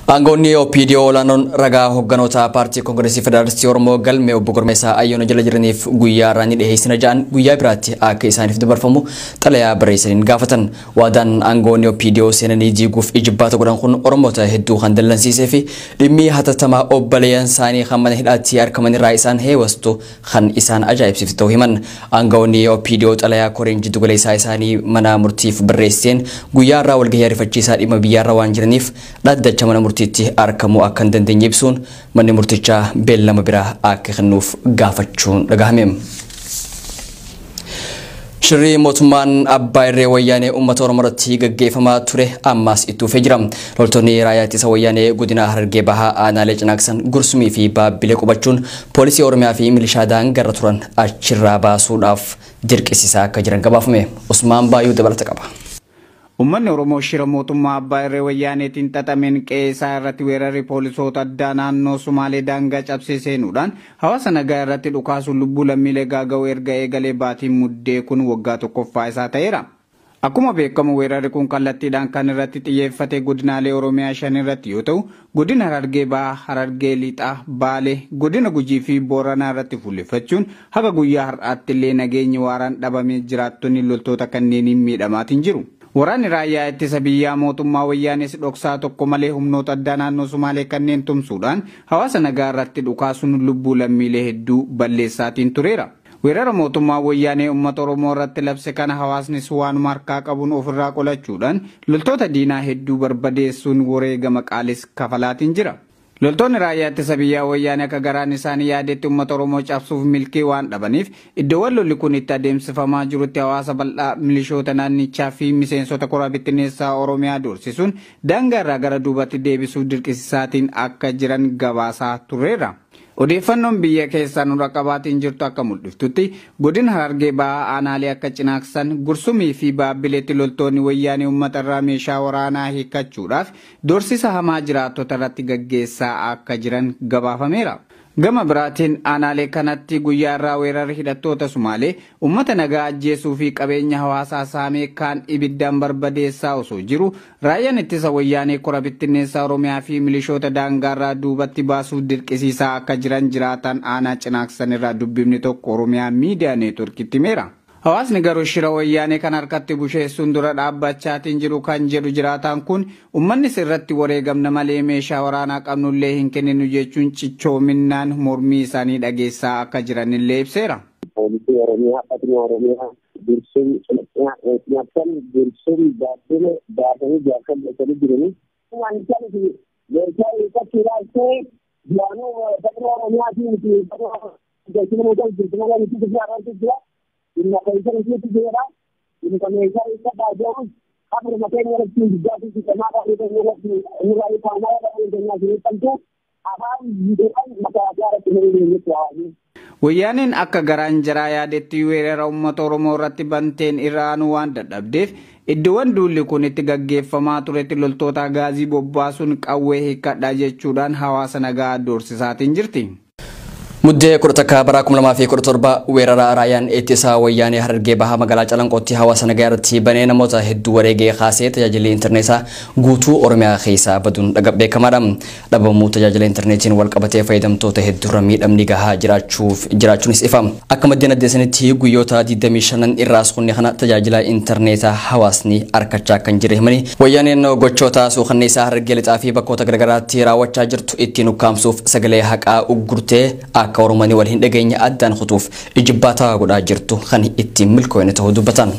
Angoni OPDO lanon raga hogganota parti kongresi federalisti Oromoo galme obbo Gormeessa Ayyaana jala jiraniif guyyaa raani dhiheessina ja'an guyyaa biraatti akka isaaniif dabarfamu xalayaa barreessaniin gaafatan. Waadaan angoni OPDO seenanii jiiguuf ijibbaata godhan kun Oromoota hedduu kan dallansiisee fi dhimmi hatattamaa obboleeyyan isaanii kan mana hidhaatti argamanirraa isaan heewastu kan isaan ajaa'ibsiifte ta'uu himan. Angoni OPDO xalayaa koreen jiddu galeessaa isaanii mana murtiif barreesseen guyyaa irraa walgahii ariifachiisaa dhimma biyyaarra waan jiraniif dhaddacha mana murtiitti argamu akkan dandeenye ibsuun manni murtichaa beellama biraa akka kennuuf gaafachuun dhagahame. Shirri mootummaan Abbaa Irree Wayyaanee uummata Oromoorratti gaggeeffamaa ture ammas itti fufee jira. Loltoonni raayyaa ittisa Wayyaanee godina Harargee Bahaa aanaalee Cinaaqsan Gursumii fi Baabbilee qubachuun poolisii Oromiyaa fi milishaa daangarra turan achirraa baasuudhaaf dirqisiisaa akka jiran gabaafame. Usmaan Baayuu dabalata qaba. Uummanni Oromoo shira mootummaa Abbaa Irree Wayyaaneetiin xaxameen qe'ee irratti weerarri poolisoota addaa naannoo Sumaalee daangaa cabsee seenuudhaan hawaasa nagaa irratti dhukaasuun lubbuu lammiilee gaaga'uu erga eegalee baatiin muddee kun waggaa tokkoffaa isaa ta'eera. Akkuma beekamu weerarri kun kallattiidhaan kan irratti xiyyeeffate godinaalee Oromiyaa 5 irratti yoo ta'u, godina Harargee Bahaa, Harargee Lixaa, Baalee, godina Gujii fi Booranaa irratti fuulleffachuun haga guyyaa har'aatti illee nageenyi waaraan dhabamee jiraattonni loltoota kanneeniin miidhamaatiin jiru. Waraanni raayyaa ittisa biyyaa mootummaa Wayyaanees dhoksaa tokko malee humnoota addaa naannoo Sumaalee kanneen tumsuudhaan hawaasa nagaa irratti dhukaasuun lubbuu lammiilee hedduu balleessaatiin tureera. Weerara mootummaa Wayyaanee uummata Oromoo irratti labse kana hawaasnis waanuma harkaa qabuun ofirraa qolachuudhaan loltoota diinaa hedduu barbadeessuun wareegama qaalis kafalaatiin jira. Loltoonni raayyaa ittisa biyyaa Wayyaanee akka garaan isaanii yaadetti uummata Oromoo cabsuuf milkii waan dhabaniif iddoowwan lolli kun itti adeemsifamaa jirutti hawaasa bal'aa milishoota naannichaa fi miseensota koraa bittinneessaa Oromiyaa doorsisuun daangaa irraa gara duubatti deebisuuf dirqisiisaatiin akka jiran gabaasaa tureera. Odeeffannoon biyya keessaa nurra qabaatiin jirtu akka mul'iftutti godina Harargee Bahaa aanaalee akka Cinaaqsan Gursumii fi Baabbileetti loltoonni Wayyaanee uummata irraa meeshaa waraanaa hiikachuudhaaf doorsisa hamaa jiraattota irratti gaggeessaa akka jiran gabaafameera. Gama biraatiin aanaalee kanatti guyyaa irraa weerarri hidhattoota Sumaalee uummata nagaa ajjeesuu fi qabeenya hawaasaa saamee kaan ibiddaan barbadeessaa osoo jiru raayyaan ittisa Wayyaanee kora bittinneessaa Oromiyaa fi milishoota daangaarraa duubatti baasuuf dirqisiisaa akka jiran jiraatan aanaa Cinaaqsan irraa dubbifni tokko Oromiyaa miidiyaa neetworkitti himeera. Hawaasni garuu shira Wayyaanee kan harkatti busheessuun dura dhaabbachaatiin jiru kan jedhu jiraataan kun uummanni sirratti wareegamna malee meeshaa waraanaa qabnullee hin kenninu jechuun cichoominaan mormii isaanii dhageessaa akka jiranillee ibseera. Poolisii Oromiyaa Fatima Oromiyaa Gursum Cinaaqsan Gursum Baabbilee baatanii jaakan dhaqanii jiranii. Waan isaanii meeshaa hiikachuudhaaf ta'e yaanuu Fatima Oromiyaatiin jira. In la televisión es llega y comienza a estar bajo abre materia de actividad y se llama de en la informada de la tanto aban de mataara de trabajo. Wayyaaneen akka garaan jaraa yaadetti weerara uummata Oromoo irratti banteen Iraanuu waan dadhabdeef iddoowwan duulli kun itti gaggeeffamaa turetti loltoota gaazii bobbaasuun qawwee hiikadhaa jechuudhaan hawaasa nagaa doorsisaatiin jirti. Muddee kurtaka bara 2017 weerara raayaan ittisa Wayyaanee Harargee Bahaa magaalaa Calanqootti hawaasa nagaa irratti banee namoota hedduu wareegee kaasee tajaajilli intarneetaa guutuu Oromiyaa keessaa baduun beekamaadha. Dhabamuu tajaajila intarneetiin wal qabatee fayyadamtoota hedduurra miidhamni gahaa jiraachuunis ifa. Akka maddeen addeessanitti guyyoota 25 irraas kunne kana tajaajila intarneetaa hawaasni argachaa kan jiru himanii Wayyaaneen gochoota suukanneessaa Harargee Lixaa fi bakkoota garagaraatti raawwachaa jirtu ittiin ukkaamsuuf sagalee haqaa uggurtee akka Oromani wal hin dhageenya addaan kutuuf ijibbaata godhaa jirtu kan ittiin milkooyne ta'uu dubbatan.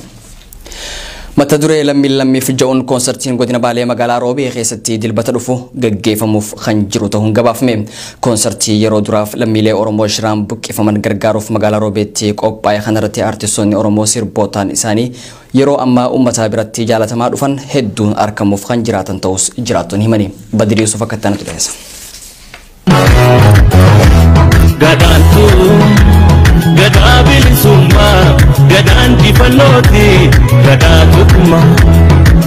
Mata duree lammiif ja'uun koonsartiin godina Baalee magaalaa Roobee keessatti dilbata dhufu gaggeeffamuuf kan jiru ta'uun gabaafame. Koonsartii yeroo duraaf lammiilee Oromoo shiraan buqqifaman gargaaruuf magaalaa Roobeetti qophaa'e kanarratti artistoonni Oromoo sirbootaan isaanii yeroo ammaa uummata biratti jaalatamaa dhufan hedduun argamuuf kan jiraatan ta'us jiraattonni himani. Badiri Yusuf akka ta'an dhiyeessa. Gadantu gadabilisumma gadanti faloti gadatuma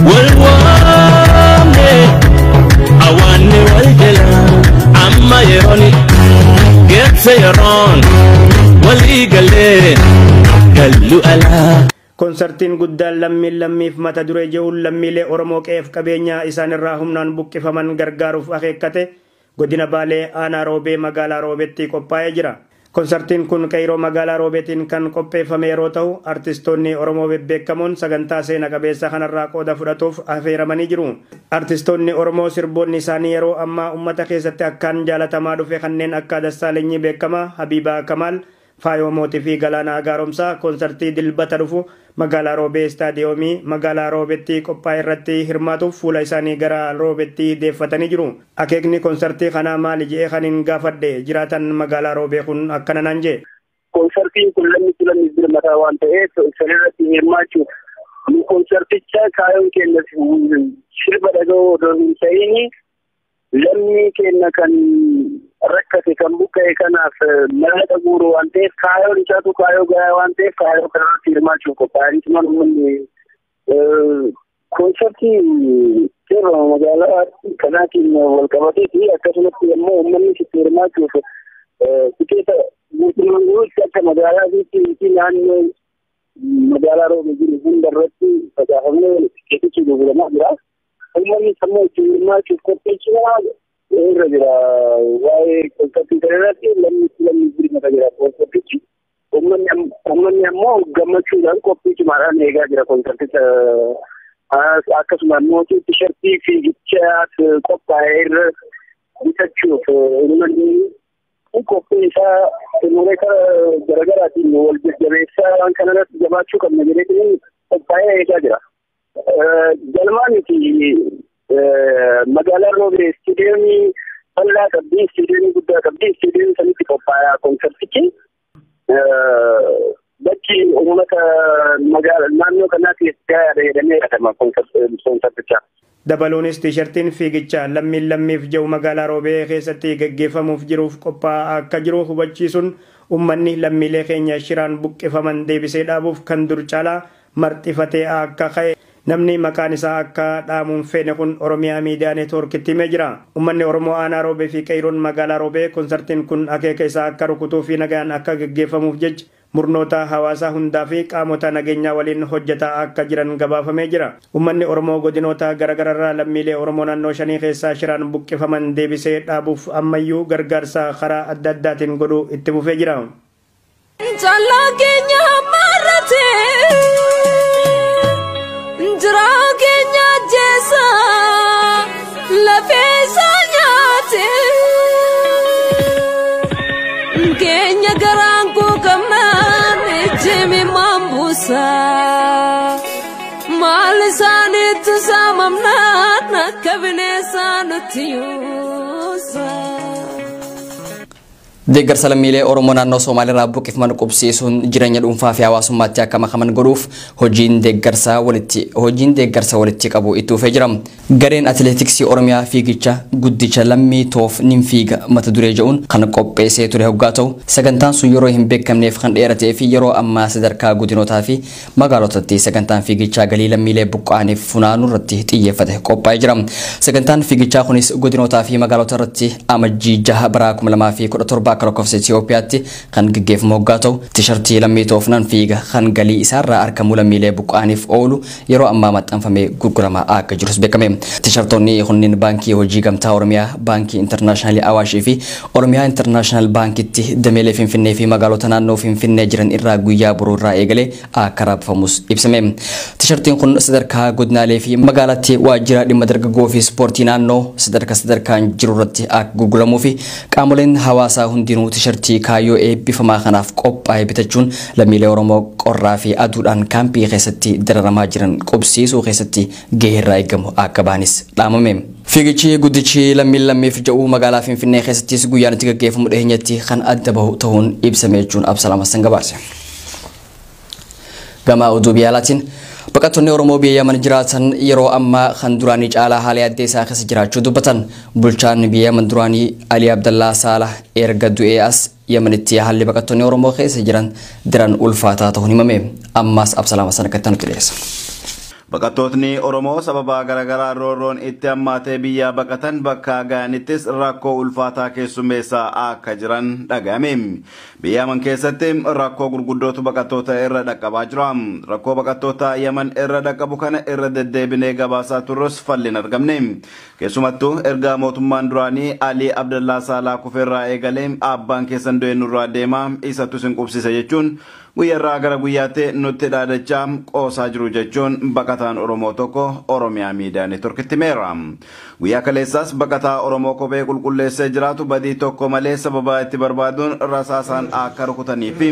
walwame awanne waljala amma yeroni getse yeron waligale gallu ala. Konsartiin guddaan lammiif mata duree jehuun lammiilee Oromoo qe'eef qabeenyaa isaanirraa humnaan buqqifaman gargaaruuf akeekkate godina Baalee aanaa Roobee magaalaa Roobeetti qophaa'ee jira. Konsartiin kun Kairoo magaalaa Roobeetiin kan qopheeffame yeroo ta'u artistoonni Oromoo bebbeekamoon sagantaa seena qabeessa kanarraa qooda fudhatuuf affeeramanii jiru. Artistoonni Oromoo sirboonni isaanii yeroo ammaa uummata keessatti akkaan jaalatamaa dhufe kanneen akka Dassaalenyi beekamaa, Habiibaa Kamaal, Faayoo Mootii fi Galaanaa Gaaromsaa konsartii dilbata dhufu magaalaa Roobee istaadiyoomii magaalaa Roobeetti qophaa'e irratti hirmaatuuf fuula isaanii gara Roobeetti deeffatanii jiru. Akeekni konsartii kanaa maali jedhee kaniin gaafadhe jiraatan magaalaa Roobee kun akkana naan jedhe. Konsartiin kun lammi birmataa waan ta'eef sanirratti hirmaachuuf nu konsarticha kaayoon keenya sirba dhaga'uu odoo hin ta'in lammi keenya kan rakkate kan buqqa'e kanaaf mala guuru waan ta'eef kaayoon isaatu kaayoo gahaa waan ta'eef kaayoo kanarratti hirmaachuuf qophaa'anii tuman uummanni konsartii seera magaalaa kanaatiin wal qabatee fi akkasumatti immoo uummanni sitti hirmaachuuf tikeeta guutummaan guutuutti akka magaalaa fi naannoo magaalaa Roobee jiru hundarratti facaafamee tikeetichi gurguramaa jira. Uummanni sammuu itti hirmaachuuf qopheessinaa irra jira. Waa'ee konsartii kanarratti lammi birmata jira konsartichi. Uummanni ammoo gammachuudhaan qophii cimaadhaan eegaa jira konsarticha. Akkasuma immoo tishertii fiigichaaf qophaa'e irra bitachuuf uummanni qophii isaa umurii garaagaraatiin wal jajjabeessaa waan kanarratti jabaachuu qabna jedheetiin qophaa'ee eegaa jira. Galmaaniti magaalaa Roobee istiidiyoomii bal'aa qabdii, istiidiyoomii guddaa qabdii, istiidiyoomii sanitti qophaa'aa konsartichi. Bakki uummata naannoo kanaatti gahaadha jedhamee yaadama konsarticha. Dabaluunis tiishartiin fiigichaa lammiif jiru magaalaa Roobee keessatti gaggeeffamuuf jiruuf qophaa'aa akka jiru hubachiisuun uummanni lammiilee keenya shiraan buqqifaman deebisee dhaabuuf kan dur caalaa marxifatee akka ka'e namni maqaan isaa akka dhaamuun feene kun Oromiyaa miidiyaa neetwoorkitti himee jira. Uummanni Oromoo aanaa Roobee fi Qeeroon magaalaa Roobee konsartiin kun akeeka isaa akka rukutuu fi nagaan akka gaggeeffamuuf jecha murnoota hawaasaa hundaa fi qaamota nageenyaa waliin hojjetaa akka jiran gabaafamee jira. Uummanni Oromoo godinoota garaagararraa lammiilee Oromoo naannoo 5 keessaa shiraan buqqifaman deebisee dhaabuuf ammayyuu gargaarsa karaa adda addaatiin godhuu itti fufee jira. Malisanitu samamna kabinesanutiyusa. Deeggarsa lammiilee Oromoo naannoo Somaaliirraa buqqifaman qubsiisuun jireenya dhuunfaa fi hawaasummaatti akka makaman godhuuf hojiin deeggarsa walitti qabu itti fufee jira. Gareen atileetiksii Oromiyaa fiigicha guddicha lammii toof nin fiiga mata duree jedhuun kan qopheessee ture hoggaa ta'u sagantaan sun yeroo hin beekamneef kan dheeratee fi yeroo ammaa sadarkaa godinootaa fi magaalotatti sagantaan fiigichaa galii lammiilee buqqa'aniif funaanuu irratti xiyyeeffate qophaa'ee jira. Sagantaan fiigichaa kunis godinootaa fi magaalota irratti amajjii 6 bara 2017 akka lakkoofsa Itoophiyaatti kan gaggeeffamu hoggaa ta'u tiishartii lammii toof nan fiiga kan galii isaarraa argamu lammiilee buqqa'aniif oolu yeroo ammaa maxxanfamee gurguramaa akka jirus beekame. Tiishartoonni kunniin baankii hojii gamtaa Oromiyaa, baankii intarnaashinaali Awaashii fi Oromiyaa intarnaashinaal baankitti dameelee Finfinnee fi magaalota naannoo Finfinnee jiran irraa guyyaa boruurraa eegalee akka raabfamus ibsame. Tiishartiin kun sadarkaa godinaalee fi magaalatti waajjira dhimma dargaggoo fi ispoortii naannoo sadarkaan jiru irratti akka gurguramuu fi qaamoleen hawaasaa hundinuu tiishartii kaayyoo eebbifamaa kanaaf qophaa'e bitachuun lammiilee Oromoo qorraa fi aduudhaan kaampii keessatti dararamaa jiran qubsiisuu keessatti gahee eeggamu akka baanis dhaamame. Fiigichi guddichi lammiif jedhu magaalaa Finfinnee keessattis guyyaan itti gaggeeffamu dhiheenyatti kan adda bahu ta'uun ibsame jechuun Absalaam Hassan gabaase. Gama oduu biyyaalaatiin baqattoonni Oromoo biyya Yaman jiraatan yeroo ammaa kan duraanii caalaa haala adda isaa keessa jiraachuu dubbatan. Bulchaan biyya Yaman duraanii Ali Abdallaa Saalah erga du'ee as Yamanitti haalli baqattoonni Oromoo keessa jiran daran ulfaataa ta'uun himame. Ammas Absalaam Hassan akka nutti dhiyeessa. Baqattootni Oromoo sababa garaagaraa roorroon itti hammaatee biyyaa baqatan bakka gaanittis rakkoo ulfaataa keessummeessaa akka jiran dhaga'ame. Biyya Yaman keessatti rakkoo gurguddootu baqattoota irra dhaqqabaa jira. Rakkoo baqattoota Yaman irra dhaqqabu kana irra deddeebinee gabaasaa turres falli hin argamne. Keessumattuu erga mootummaan duraanii Alii Abdallaa Saalaa kufeerraa eegalee abbaan keessan du'e nurraa deemaa isattu sin qubsise jechuun guyyarraa gara guyyaatti nutti dhaadachaa qoosaa jiru jechuun baqataan Oromoo tokko Oromiyaa miidiyaa neetworkitti himeera. Guyyaa kaleessaas baqataa Oromoo kophee qulqulleessee jiraatu badii tokko malee sababa itti barbaaduun rasaasaan akka rukutanii fi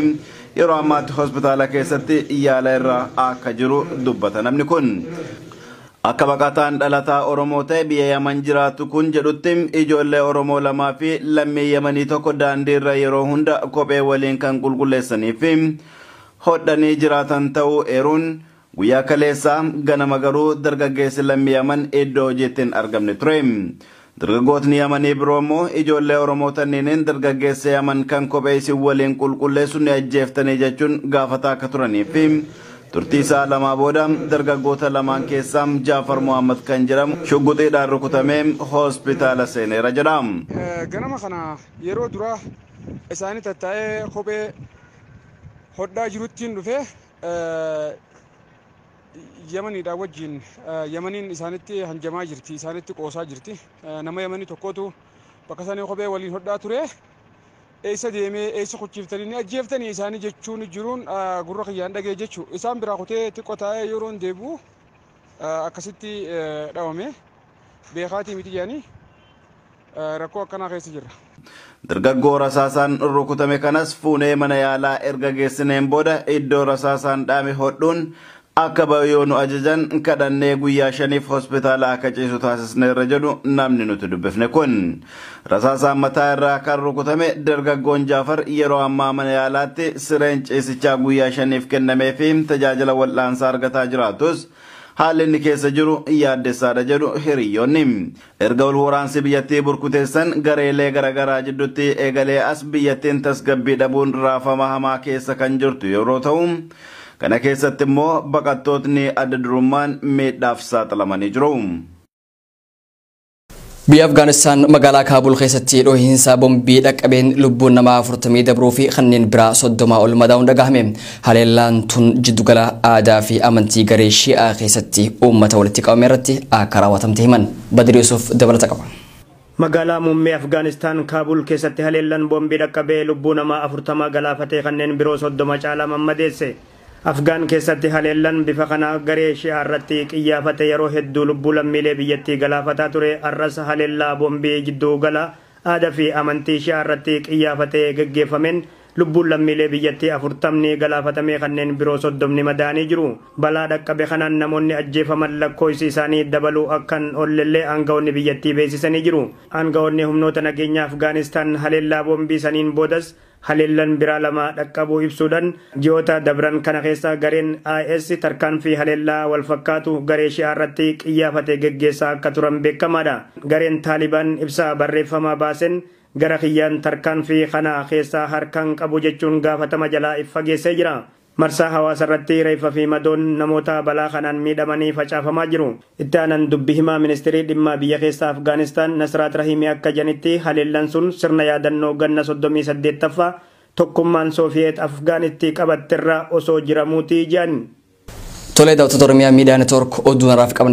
yeroo ammaatti hospitaala keessatti yaala irra akka jiru dubbata namni kun. Akka baqataan dhalataa Oromoo ta'e biyya Yaman jiraatu kun jedhutti ijoollee Oromoo lamaa fi lammii Yamanii tokko daandiirra yeroo hunda kophee waliin kan qulqulleessanii fi hodhanii jiraatan ta'uu eeruun guyyaa kaleessaa ganama garuu dargaggeessi lammii Yaman iddoo hojiitti hin argamne ture. Dargaggootni Yamanii biroo immoo ijoollee Oromoo tanniiniin dargaggeessa Yaman kan kophee isin waliin qulqulleessu ni ajjeeftanii jechuun gaafataa akka turanii fi turtii isaa lamaa booda dargaggoota lamaan keessaa Jaafar Muhammad kan jedhamu shugguxiidhaan rukutamee hospitaala seeneera jedha. Ganama kana yeroo dura isaanii tattaa'ee kophee hodhaa jiruttiin dhufe Yamaniidhaa wajjin Yamaniin isaanitti hanjamaa jirti, isaanitti qoosaa jirti. Nama Yamanii tokkotu bakka isaanii kophee waliin hodhaa ture. Eessa deemee eessa kuchiiftanii ni ajjeeftanii isaanii jechuun jiruun gurra kiyyaan dhagee jechuu isaan biraa kutee xiqqoo taa'ee yeroon deebi'u akkasitti dhawame beekaatii miti jedhanii rakkoo akkanaa keessa jirra. Dargaggoo rasaasaan rukutame kanas fuunee mana yaalaa erga geessineen booda iddoo rasaasaan dhaame hodhuun akka baay'oo nu ajajan kadhannee guyyaa 5 hospitaala akka ciisu taasisneerra jedhu namni nuti dubbifne kun. Rasaasaan mataa irraa kan rukutame dargaggoon Jaafar yeroo ammaa mana yaalaatti sireen ciisichaa guyyaa 5 kennamee fi tajaajila wal'aansaa argataa jiraatus haalli inni keessa jiru yaaddessaadha jedhu hiriyyoonni. Erga wal waraansi biyyattii burkuteessan gareelee garaagaraa jidduutti eegalee as biyyattiin tasgabbii dhabuun raafama hamaa keessa kan jirtu yeroo ta'u kana keessatti immoo baqattootni adda durummaan miidhaaf saaxilamanii jiru. Biyya Afgaanistaan magaalaa Kaabul keessatti dhohiinsa bombii dhaqqabeen lubbuun namaa 40 dabruu fi kanneen biraa 30 ol madaa'uun dhagahame. Haleellaan tun jiddugala aadaa fi amantii garee Shi'aa keessatti uummata walitti qabame irratti akka raawwatamte himan. Badri Yusuf dabalata qaba. Magaalaa muummee Afgaanistaan Kaabul keessatti haleellaan bombii dhaqqabee lubbuu namaa 40 galaafatee kanneen biroo 30 caalaa madeesse. Afgaan keessatti haleellaan bifa kana garee Shi'aa irratti qiyyaafate yeroo hedduu lubbuu lammiilee biyyattii galaafataa ture. Arras haleellaa bombii jidduu gala aadaa fi amantii Shi'aa irratti qiyyaafatee gaggeeffameen lubbuun lammiilee biyyattii 40 galaafatamee kanneen biroo 30 madaanii jiru. Balaa dhaqqabe kanaan namoonni ajjeefaman lakkoofsi isaanii dabaluu akkan ollellee aangawoonni biyyattii beeksisanii jiru. Aangawoonni humnoota nageenyaa Afgaanistaan haleellaa bombii saniin boodas haleellaan biraa lama dhaqqabuu ibsuudhaan ji'oota dabran kana keessa gareen IS tarkaanfii haleellaa wal fakkaatu garee Shi'aa irratti qiyyaafate gaggeessaa akka turan beekamaadha. Gareen Taalibaan ibsa barreeffamaa baaseen gara kiyyaan tarkaanfii kana keessaa harkaan qabu jechuun gaafatama jalaa fageessee jira. Marsaa hawaasa irratti reeffa fi madoon namoota balaa kanaan miidhamanii facaafamaa jiru. Itti aanaan dubbi himaa ministeerii dhimma biyya keessaa Afgaanistaan Nasraat Rahimii akka janitti haleellaan sun sirna yaadannoo ganna 38ffaa tokkummaan Soofiyeet Afgaanitti qabatterra osoo jiramuutii jedhan. Tolee daawwattoota Oromiyaa miidiyaa neetwork oduu naraaf qaban.